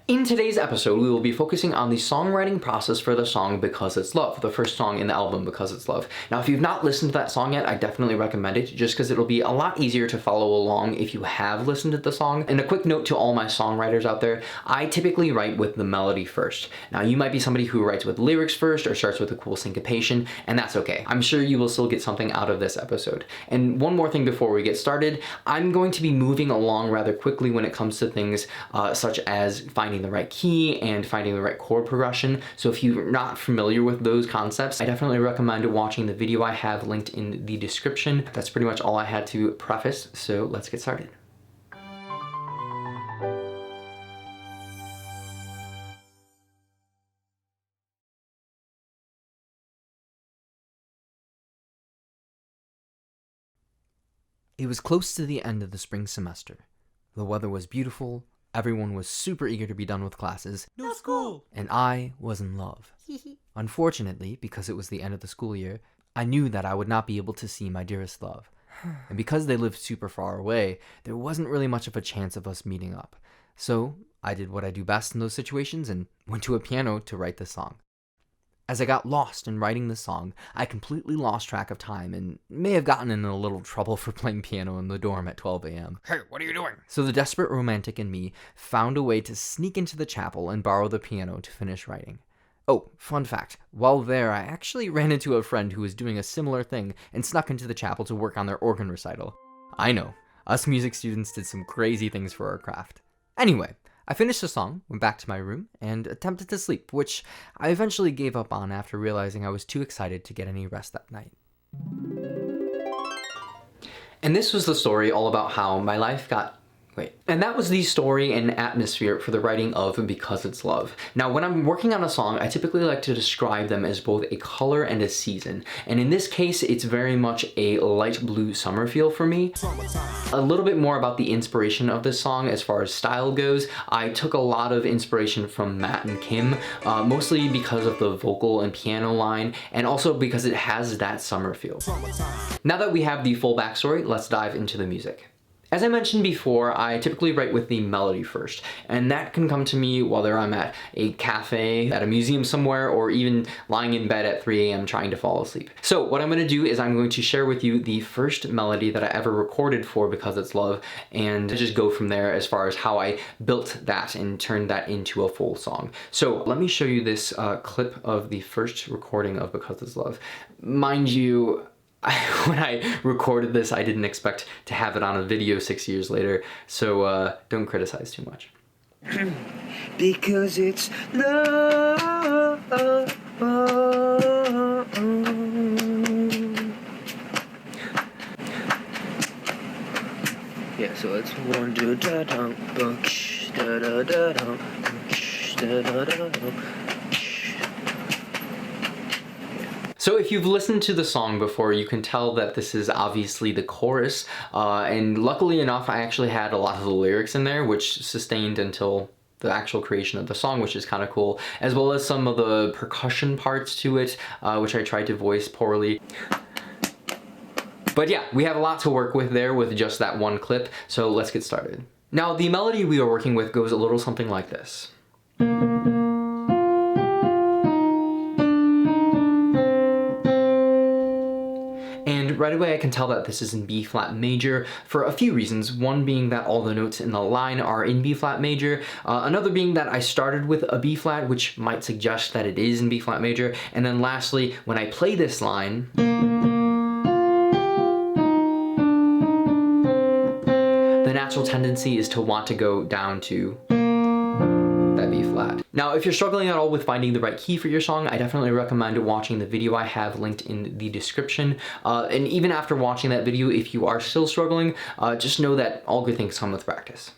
In today's episode, we will be focusing on the songwriting process for the song Because It's Love, the first song in the album Because It's Love. Now, if you've not listened to that song yet, I definitely recommend it, just because it'll be a lot easier to follow along if you have listened to the song. And a quick note to all my songwriters out there, I typically write with the melody first. Now, you might be somebody who writes with lyrics first or starts with a cool syncopation, and that's okay. I'm sure you will still get something out of this episode. And one more thing before we get started, I'm going to be moving along rather quickly when it comes to things such as finding the right key and finding the right chord progression. So if you're not familiar with those concepts, I definitely recommend watching the video I have linked in the description. That's pretty much all I had to preface, so let's get started. It was close to the end of the spring semester. The weather was beautiful, everyone was super eager to be done with classes. No school! And I was in love. Unfortunately, because it was the end of the school year, I knew that I would not be able to see my dearest love. And because they lived super far away, there wasn't really much of a chance of us meeting up. So I did what I do best in those situations and went to a piano to write the song. As I got lost in writing the song, I completely lost track of time and may have gotten in a little trouble for playing piano in the dorm at 12 a.m. Hey, what are you doing? So the desperate romantic in me found a way to sneak into the chapel and borrow the piano to finish writing. Oh, fun fact, while there I actually ran into a friend who was doing a similar thing and snuck into the chapel to work on their organ recital. I know, us music students did some crazy things for our craft. Anyway, I finished the song, went back to my room, and attempted to sleep, which I eventually gave up on after realizing I was too excited to get any rest that night. And this was the story all about how my life got... And that was the story and atmosphere for the writing of Because It's Love. Now, when I'm working on a song, I typically like to describe them as both a color and a season. And in this case, it's very much a light blue summer feel for me. A little bit more about the inspiration of this song as far as style goes. I took a lot of inspiration from Matt and Kim, mostly because of the vocal and piano line, and also because it has that summer feel. Now that we have the full backstory, let's dive into the music. As I mentioned before, I typically write with the melody first, and that can come to me whether I'm at a cafe, at a museum somewhere, or even lying in bed at 3 a.m. trying to fall asleep. So what I'm going to do is I'm going to share with you the first melody that I ever recorded for Because It's Love, and just go from there as far as how I built that and turned that into a full song. So let me show you this clip of the first recording of Because It's Love. Mind you, when I recorded this, I didn't expect to have it on a video 6 years later, so don't criticize too much. Because it's love. Yeah, so it's 1 2 da da da da da da da da. So if you've listened to the song before, you can tell that this is obviously the chorus, and luckily enough, I actually had a lot of the lyrics in there, which sustained until the actual creation of the song, which is kind of cool, as well as some of the percussion parts to it, which I tried to voice poorly. But yeah, we have a lot to work with there with just that one clip, so let's get started. Now, the melody we are working with goes a little something like this. Right away I can tell that this is in B flat major for a few reasons. One being that all the notes in the line are in B flat major. Another being that I started with a B flat, which might suggest that it is in B flat major. And then lastly, when I play this line, the natural tendency is to want to go down to that B flat. Now, if you're struggling at all with finding the right key for your song, I definitely recommend watching the video I have linked in the description. And even after watching that video, if you are still struggling, just know that all good things come with practice.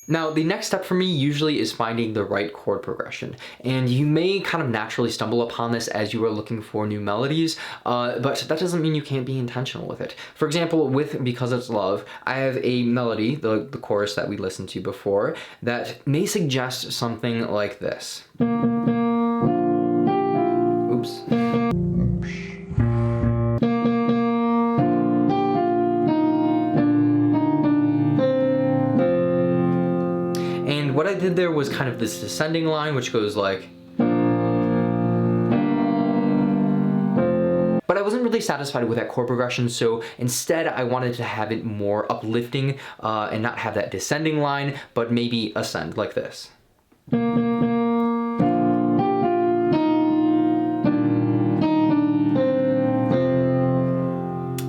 Now, the next step for me usually is finding the right chord progression, and you may kind of naturally stumble upon this as you are looking for new melodies, but that doesn't mean you can't be intentional with it. For example, with Because It's Love, I have a melody, the chorus that we listened to before, that may suggest something like this. Oops. did there was kind of this descending line, which goes like, but I wasn't really satisfied with that chord progression, so instead I wanted to have it more uplifting and not have that descending line, but maybe ascend like this.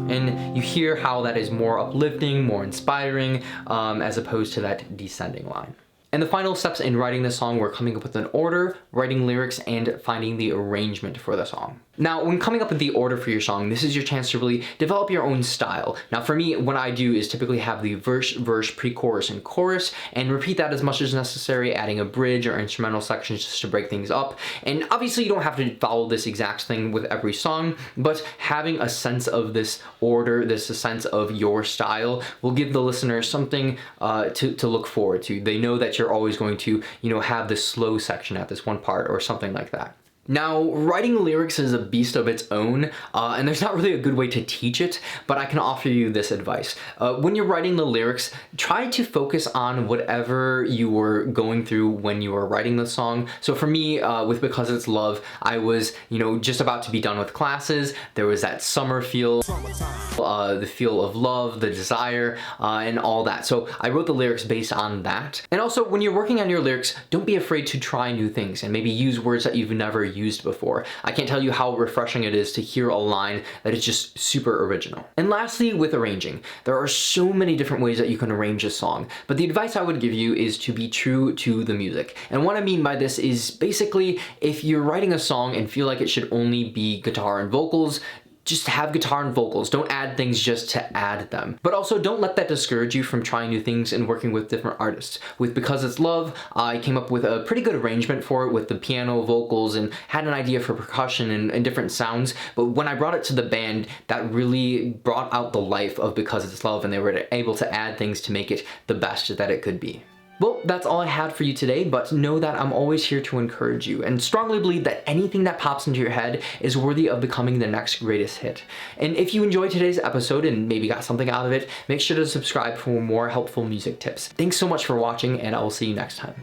And you hear how that is more uplifting, more inspiring, as opposed to that descending line. And the final steps in writing this song were coming up with an order, writing lyrics, and finding the arrangement for the song. Now, when coming up with the order for your song, this is your chance to really develop your own style. Now, for me, what I do is typically have the verse, pre-chorus, and chorus, and repeat that as much as necessary, adding a bridge or instrumental sections just to break things up. And obviously, you don't have to follow this exact thing with every song, but having a sense of this order, this sense of your style, will give the listener something to look forward to. They know that you're always going to, have this slow section at this one part or something like that. Now, writing lyrics is a beast of its own, and there's not really a good way to teach it, but I can offer you this advice. When you're writing the lyrics, try to focus on whatever you were going through when you were writing the song. So for me, with Because It's Love, I was, just about to be done with classes. There was that summer feel, the feel of love, the desire, and all that. So I wrote the lyrics based on that. And also, when you're working on your lyrics, don't be afraid to try new things and maybe use words that you've never used before. I can't tell you how refreshing it is to hear a line that is just super original. And lastly, with arranging, there are so many different ways that you can arrange a song, but the advice I would give you is to be true to the music. And what I mean by this is basically, if you're writing a song and feel like it should only be guitar and vocals, just have guitar and vocals. Don't add things just to add them. But also don't let that discourage you from trying new things and working with different artists. With Because It's Love, I came up with a pretty good arrangement for it with the piano, vocals, and had an idea for percussion and different sounds. But when I brought it to the band, that really brought out the life of Because It's Love, and they were able to add things to make it the best that it could be. Well, that's all I had for you today, but know that I'm always here to encourage you and strongly believe that anything that pops into your head is worthy of becoming the next greatest hit. And if you enjoyed today's episode and maybe got something out of it, make sure to subscribe for more helpful music tips. Thanks so much for watching, and I will see you next time.